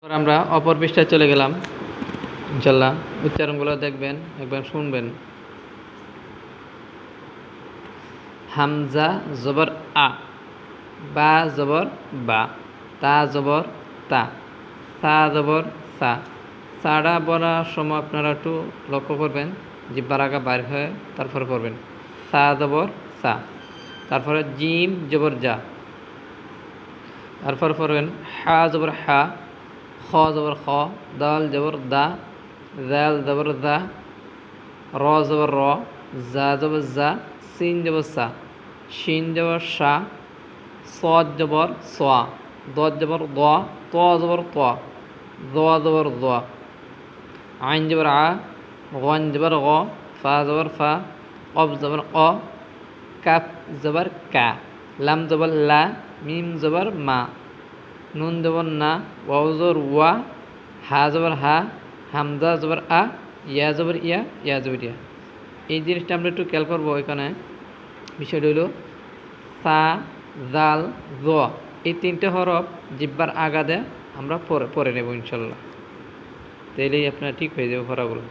আমরা অপর পৃষ্ঠায় চলে গেলাম। ইনশাল্লাহ উচ্চারণগুলো দেখবেন, একবার শুনবেন। হামজা জবর আ, বা জবর বা, তা জবর তা, সা জবর সা। সাড়া বলার সময় আপনারা একটু লক্ষ্য করবেন, জিহ্বার আগা বাইর হয়ে তারপর করবেন। সা জবর সা। তারপরে জিম জবর যা, তারপর পড়বেন হা জবর হা, খ জবর খ, দাল জবর দা, জাল জবর দা, র জবর র, জা জবর জা, সিন জবর সা, শিন জবর সা, সদ জবর সোয়া, দদ জবর দ, ত জবর ত, দ জবর দ, আইন জবর আ, গন জবর গ, ফা জবর ফা, কব জবর ক, কাপ জবর কা, লাম জবর লা, মিম জবর মা, নুন জবর না, ওয়াও জবর ওয়া, হা জবর হা, হামজা জবর আ, ইয়া জবর ইয়া, ইয়া জবর ইয়া। এই জিনিসটা আমরা একটু খেয়াল করবো। এখানে বিষয়টা হলো সা, জাল, জ, এই তিনটে হরফ জিহ্বার আগা দিয়ে আমরা পরে নেব ইনশাল্লাহ। তাইলেই আপনার ঠিক হয়ে যাবে পড়াগুলো।